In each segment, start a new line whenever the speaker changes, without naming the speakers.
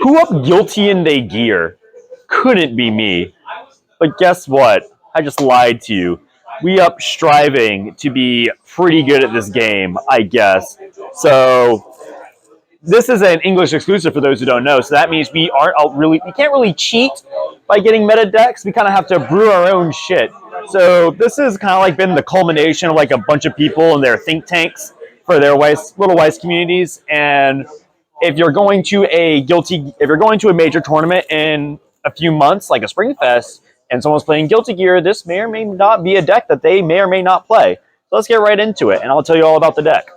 Who up Guilty in they gear? Couldn't be me. But guess what? I just lied to you. We up striving to be pretty good at this game, I guess. So this is an English exclusive for those who don't know. So that means we can't really cheat by getting meta decks. We kind of have to brew our own shit. So this has kind of like been the culmination of like a bunch of people and their think tanks for their little Weiss communities. And if you're going to a major tournament in a few months, like a Spring Fest, and someone's playing Guilty Gear, this may or may not be a deck that they may or may not play. So let's get right into it, and I'll tell you all about the deck.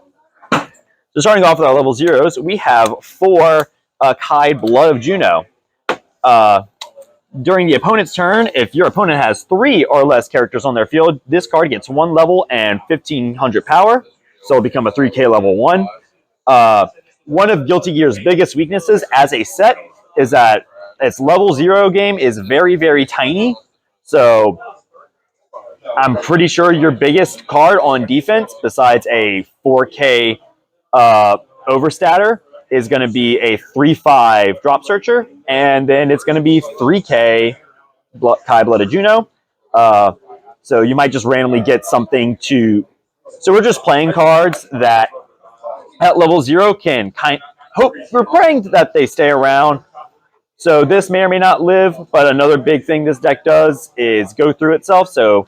So starting off with our level zeros, we have 4 Kai Blood of Juno. During the opponent's turn, if your opponent has 3 or less characters on their field, this card gets 1 level and 1500 power, so it'll become a 3k level 1. One of Guilty Gear's biggest weaknesses as a set is that its level 0 game is very, very tiny. So I'm pretty sure your biggest card on defense, besides a 4k overstatter, is going to be a 3/5 Drop Searcher, and then it's going to be 3k Kai Blood of Juno. So you might just randomly get something to... So we're just playing cards that at level 0 can we're praying that they stay around. So this may or may not live, but another big thing this deck does is go through itself. So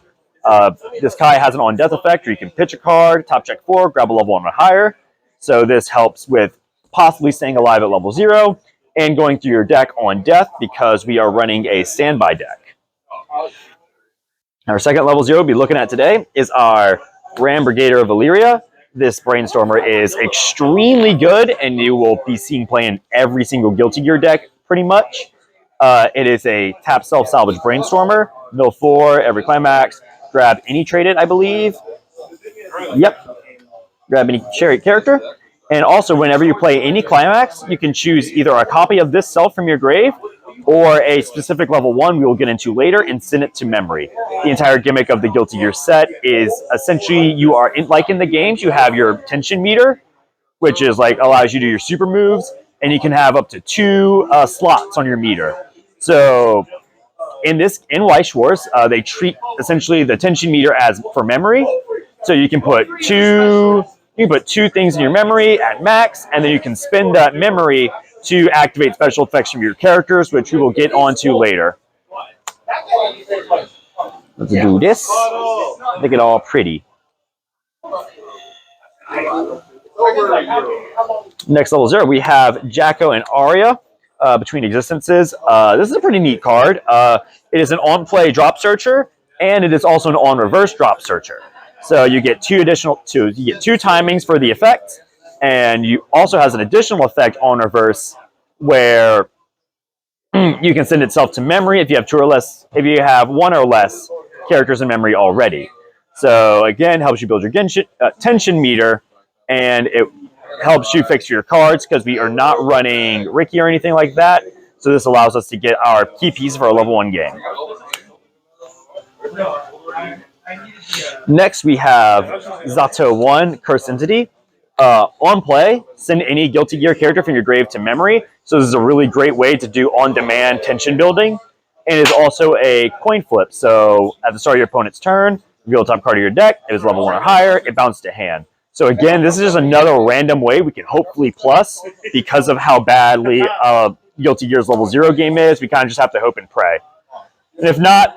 this Kai has an on death effect, where you can pitch a card, top check 4, grab a level 1 or higher. So this helps with possibly staying alive at level 0 and going through your deck on death, because we are running a standby deck. Our second level 0 we'll be looking at today is our Ram Brigader of Valyria. This Brainstormer is extremely good, and you will be seeing play in every single Guilty Gear deck, pretty much. It is a tap self-salvage Brainstormer. Mill 4, every climax. Grab any traded, I believe. Yep. Grab any chariot character. And also, whenever you play any climax, you can choose either a copy of this self from your grave, or a specific level 1 we will get into later, and send it to memory. The entire gimmick of the Guilty Gear set is essentially like in the games, you have your tension meter, which is like allows you to do your super moves, and you can have up to 2 slots on your meter. So in Weiss Schwarz, they treat essentially the tension meter as for memory. So you can put 2 things in your memory at max, and then you can spend that memory to activate special effects from your characters, which we will get onto later. Let's do this. Make it all pretty. Next level 0, we have Jacko and Arya, Between Existences. This is a pretty neat card. It is an on-play Drop Searcher, and it is also an on-reverse Drop Searcher. So you get 2 timings for the effect, and you also has an additional effect on reverse where you can send itself to memory if you have 1 or less characters in memory already. So again, helps you build your tension meter, and it helps you fix your cards, because we are not running Ricky or anything like that. So this allows us to get our key piece for our level 1 game. Next, we have Zato 1, Cursed Entity. On play, send any Guilty Gear character from your grave to memory. So this is a really great way to do on-demand tension building. And it is also a coin flip. So at the start of your opponent's turn, reveal the top card of your deck. If it's level 1 or higher, it bounces to hand. So again, this is just another random way we can hopefully plus, because of how badly Guilty Gear's level 0 game is. We kind of just have to hope and pray. And if not,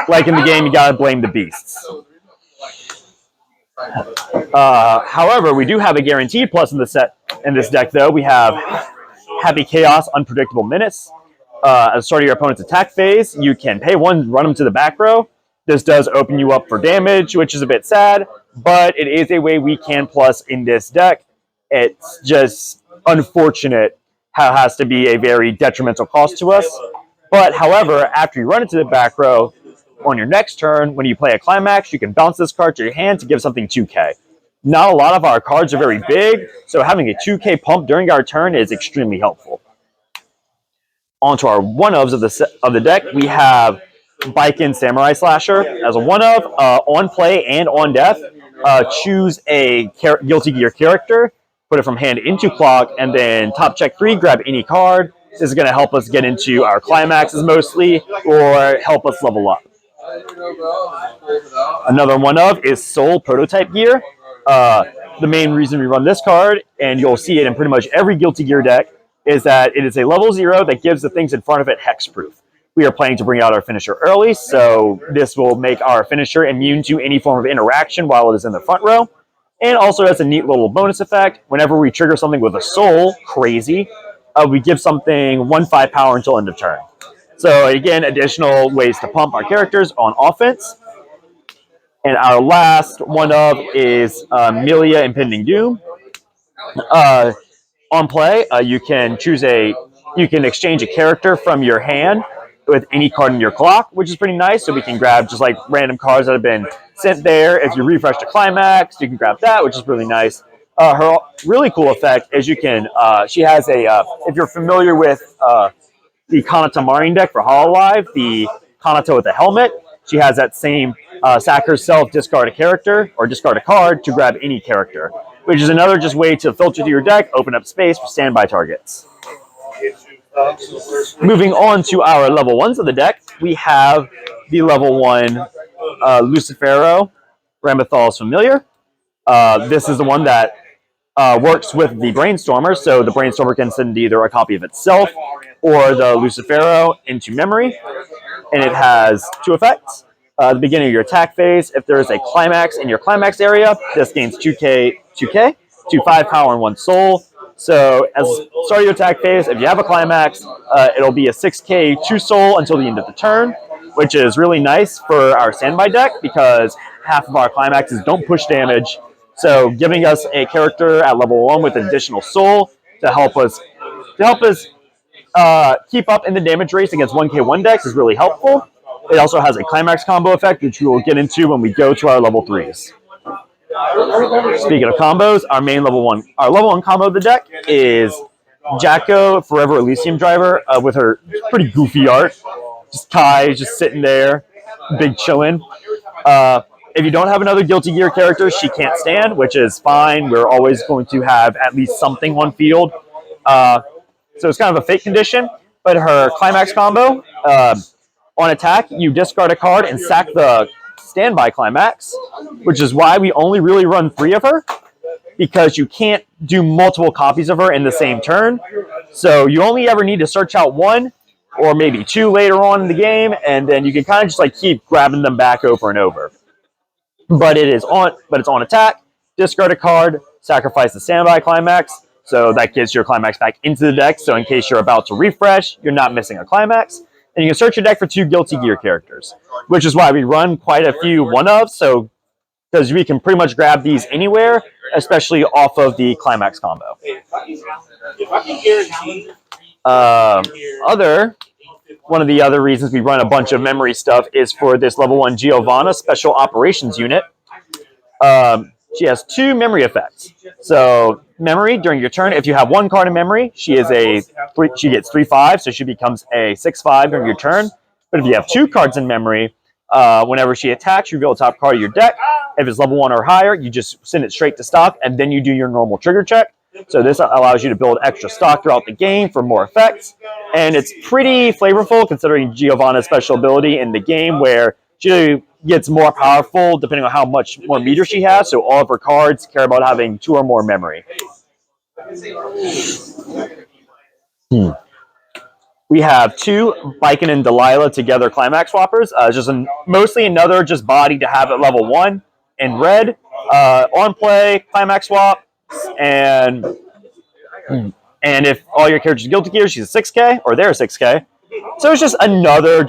like in the game, you gotta blame the beasts. However, we do have a guaranteed plus in this deck, though. We have Happy Chaos, Unpredictable Menace. At the start of your opponent's attack phase, you can pay 1, run them to the back row. This does open you up for damage, which is a bit sad, but it is a way we can plus in this deck. It's just unfortunate how it has to be a very detrimental cost to us. But however, after you run it to the back row, on your next turn, when you play a climax, you can bounce this card to your hand to give something 2k. Not a lot of our cards are very big, so having a 2k pump during our turn is extremely helpful. Onto our one-ofs of the deck, we have Baiken Samurai Slasher as a one-of, on play and on death. Choose a Guilty Gear character, put it from hand into clock, and then top check 3, grab any card. This is going to help us get into our climaxes mostly, or help us level up. Another one of is Soul Prototype Gear. The main reason we run this card, and you'll see it in pretty much every Guilty Gear deck, is that it is a level 0 that gives the things in front of it hexproof. We are planning to bring out our finisher early, so this will make our finisher immune to any form of interaction while it is in the front row. And also has a neat little bonus effect. Whenever we trigger something with a soul, crazy, we give something 1/5 power until end of turn. So again, additional ways to pump our characters on offense. And our last one of is Milia Impending Doom. On play, you can exchange a character from your hand with any card in your clock, which is pretty nice. So we can grab just like random cards that have been sent there. If you refresh the climax, you can grab that, which is really nice. Her really cool effect is she has if you're familiar with the Kanata Marine deck for Hololive, the Kanata with the helmet, she has that same sack herself, discard a character, or discard a card to grab any character, which is another just way to filter through your deck, open up space for standby targets. Moving on to our level 1s of the deck, we have the level 1 Lucifero Rambathal's Familiar. This is the one that works with the Brainstormer, so the Brainstormer can send either a copy of itself or the Lucifero into memory, and it has 2 effects. At the beginning of your attack phase, if there is a climax in your climax area, this gains 2 5 power, and 1 soul. So as start of your attack phase, if you have a climax, it'll be a 6k 2 soul until the end of the turn, which is really nice for our standby deck because half of our climaxes don't push damage. So giving us a character at level 1 with additional soul to help us keep up in the damage race against 1k1 decks is really helpful. It also has a climax combo effect, which we will get into when we go to our level 3s. Speaking of combos, our level 1 combo of the deck is Jacko Forever Elysium Driver with her pretty goofy art. Just Kai just sitting there, big chillin'. If you don't have another Guilty Gear character, she can't stand, which is fine. We're always going to have at least something on field. So it's kind of a fake condition, but her climax combo, on attack, you discard a card and sack the standby climax, which is why we only really run 3 of her, because you can't do multiple copies of her in the same turn. So you only ever need to search out 1 or maybe 2 later on in the game, and then you can kind of just like keep grabbing them back over and over. But it's on attack, discard a card, sacrifice the standby climax, so that gets your climax back into the deck, so in case you're about to refresh, you're not missing a climax. And you can search your deck for 2 Guilty Gear characters, which is why we run quite a few one-ofs, so because we can pretty much grab these anywhere, especially off of the climax combo. One of the other reasons we run a bunch of memory stuff is for this level 1 Giovanna Special Operations Unit. She has 2 memory effects. So memory during your turn, if you have 1 card in memory, she gets 3/5, so she becomes a 6/5 during your turn. But if you have 2 cards in memory, whenever she attacks, you reveal a top card of your deck. If it's level 1 or higher, you just send it straight to stock, and then you do your normal trigger check. So this allows you to build extra stock throughout the game for more effects. And it's pretty flavorful considering Giovanna's special ability in the game where she gets more powerful depending on how much more meter she has. So all of her cards care about having 2 or more memory. We have 2 Biken and Delilah together climax swappers. Mostly another just body to have at level 1 in red. On play, climax swap. And if all your characters are Guilty Gear, she's a 6k, or they're a 6k. So it's just another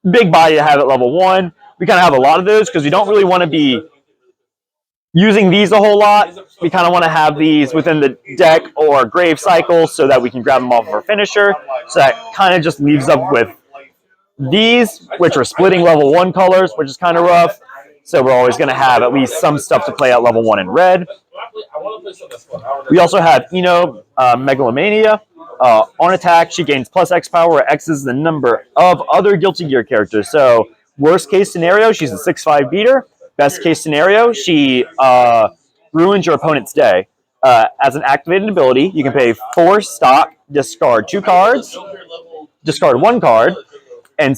big body to have at level 1. We kind of have a lot of those because we don't really want to be using these a whole lot. We kind of want to have these within the deck or grave cycles so that we can grab them off of our finisher. So that kind of just leaves up with these, which are splitting level 1 colors, which is kind of rough. So we're always going to have at least some stuff to play at level 1 in red. We also have Megalomania. On attack, she gains plus X power, where X is the number of other Guilty Gear characters. So worst case scenario, she's a 6/5 beater. Best case scenario, she ruins your opponent's day. As an activated ability, you can pay 4 stock, discard 2 cards, discard 1 card, and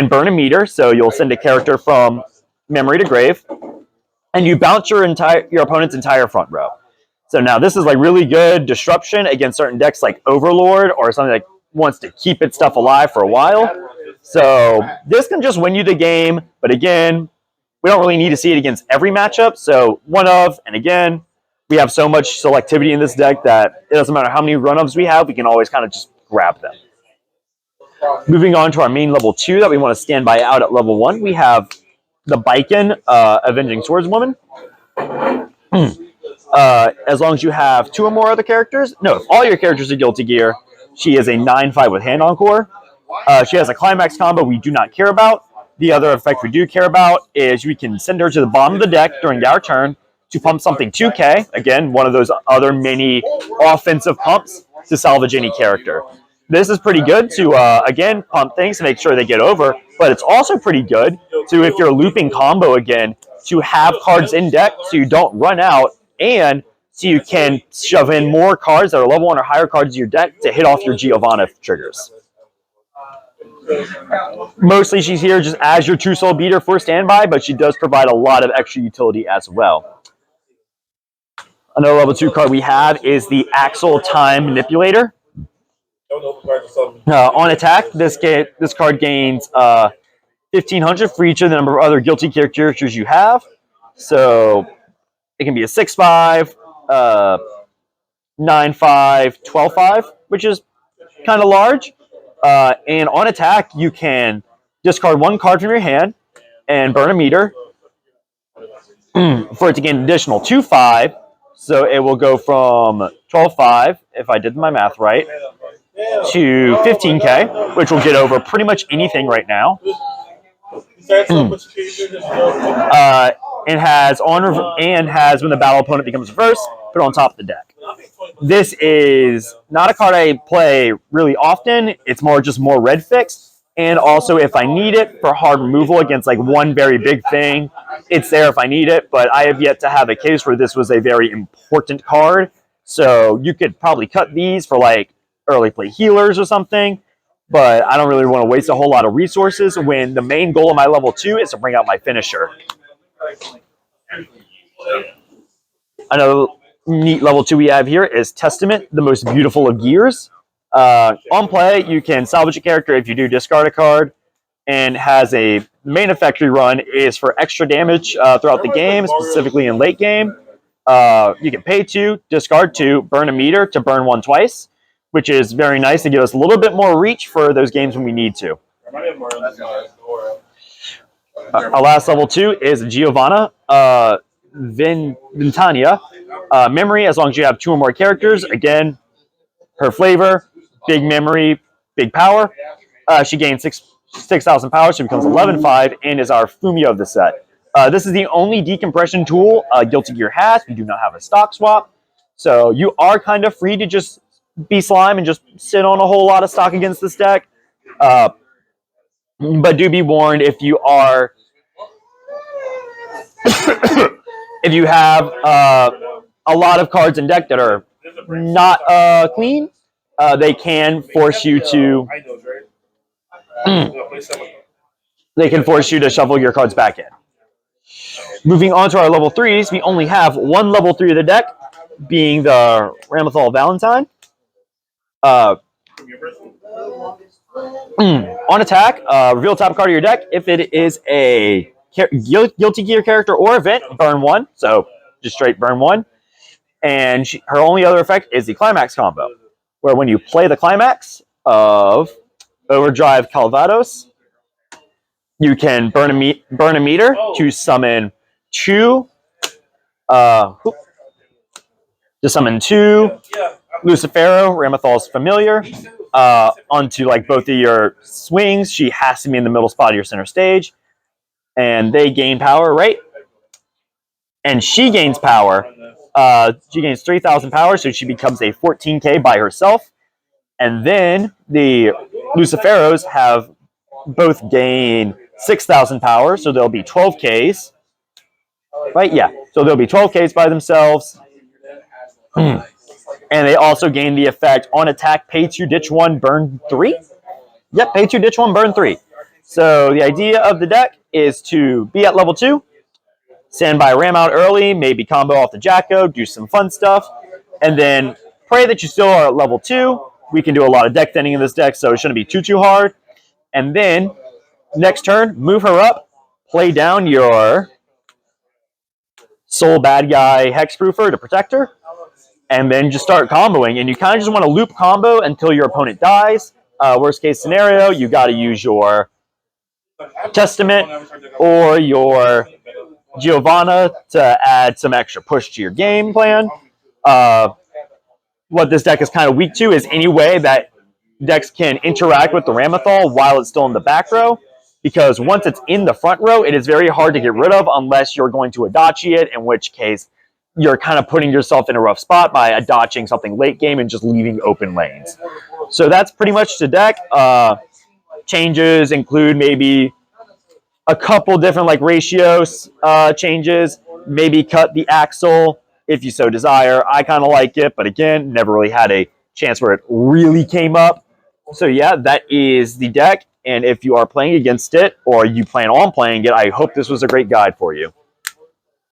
burn a meter. So you'll send a character from memory to grave, and you bounce your opponent's entire front row. So now this is like really good disruption against certain decks like Overlord or something that wants to keep its stuff alive for a while. So this can just win you the game, but again, we don't really need to see it against every matchup. So one of, and again, we have so much selectivity in this deck that it doesn't matter how many run-ups we have, we can always kind of just grab them. Moving on to our main level 2 that we want to stand by out at level 1, we have the Baiken, Avenging Swordswoman. As long as you have 2 or more other characters, no, if all your characters are Guilty Gear, she is a 9/5 with Hand Encore. She has a Climax combo we do not care about. The other effect we do care about is we can send her to the bottom of the deck during our turn to pump something 2K. Again, one of those other mini offensive pumps to salvage any character. This is pretty good to, again, pump things to make sure they get over, but it's also pretty good to, if you're looping combo again, to have cards in deck so you don't run out, and so you can shove in more cards that are level 1 or higher cards in your deck to hit off your Giovanna triggers. Mostly she's here just as your 2-soul beater for standby, but she does provide a lot of extra utility as well. Another level 2 card we have is the Axel Time Manipulator. On attack, this card gains 1,500 for each of the number of other Guilty Gear characters you have. So it can be a 6/5, 9/5, 12/5, which is kind of large. And on attack, you can discard 1 card from your hand and burn a meter for it to gain an additional 2/5. So it will go from 12/5, if I did my math right, to 15K, which will get over pretty much anything right now. And has when the battle opponent becomes reversed, put it on top of the deck. This is not a card I play really often. It's more red fix. And also, if I need it for hard removal against like one very big thing, it's there if I need it. But I have yet to have a case where this was a very important card. So you could probably cut these for like early play healers or something. But I don't really want to waste a whole lot of resources when the main goal of my level 2 is to bring out my finisher. Another neat level 2 we have here is Testament, the most beautiful of gears. On play, you can salvage a character if you do discard a card, and has a main effect we run is for extra damage throughout the game, specifically in late game. You can pay 2, discard 2, burn a meter to burn 1 twice, which is very nice to give us a little bit more reach for those games when we need to. Our last level 2 is Giovanna Ventania. Memory, as long as you have 2 or more characters. Again, her flavor, big memory, big power. She gains 6,000 power, so she becomes 11/5, and is our Fumio of the set. This is the only decompression tool Guilty Gear has. We do not have a stock swap. So you are kind of free to just be slime and just sit on a whole lot of stock against this deck. But do be warned, if you are if you have a lot of cards in deck that are not clean, they can force you to shuffle your cards back in. Moving on to our level 3s, we only have one level 3 of the deck, being the Ramathal Valentine. On attack, reveal top card of your deck. If it is a Guilty Gear character or event, burn 1. So just straight burn 1. And her only other effect is the Climax combo, where when you play the Climax of Overdrive Calvados, you can burn a meter to summon 2 Lucifero, Ramathal's familiar, onto like both of your swings. She has to be in the middle spot of your center stage, and they gain power, right? And she gains power. She gains 3,000 power, so she becomes a 14K by herself. And then the Luciferos have both gain 6,000 power, so they'll be 12Ks. Right? Yeah. So they'll be 12Ks by themselves. And they also gain the effect on attack, pay 2, ditch 1, burn 3. Yep, pay 2, ditch 1, burn 3. So the idea of the deck is to be at level 2, send by Ram out early, maybe combo off the Jacko, do some fun stuff, and then pray that you still are at level 2. We can do a lot of deck thinning in this deck, so it shouldn't be too hard. And then, next turn, move her up, play down your Soul Bad Guy Hexproofer to protect her, and then just start comboing. And you kind of just want to loop combo until your opponent dies. Worst case scenario, you got to use your Testament or your Giovanna to add some extra push to your game plan. What this deck is kind of weak to is any way that decks can interact with the Ramathal while it's still in the back row, because once it's in the front row, it is very hard to get rid of unless you're going to Adachi it, in which case you're kind of putting yourself in a rough spot by Adaching something late game and just leaving open lanes. So that's pretty much the deck. Changes include maybe a couple different like ratios changes, maybe cut the axle if you so desire. I kind of like it, but again, never really had a chance where it really came up. So yeah, that is the deck. And if you are playing against it or you plan on playing it, I hope this was a great guide for you.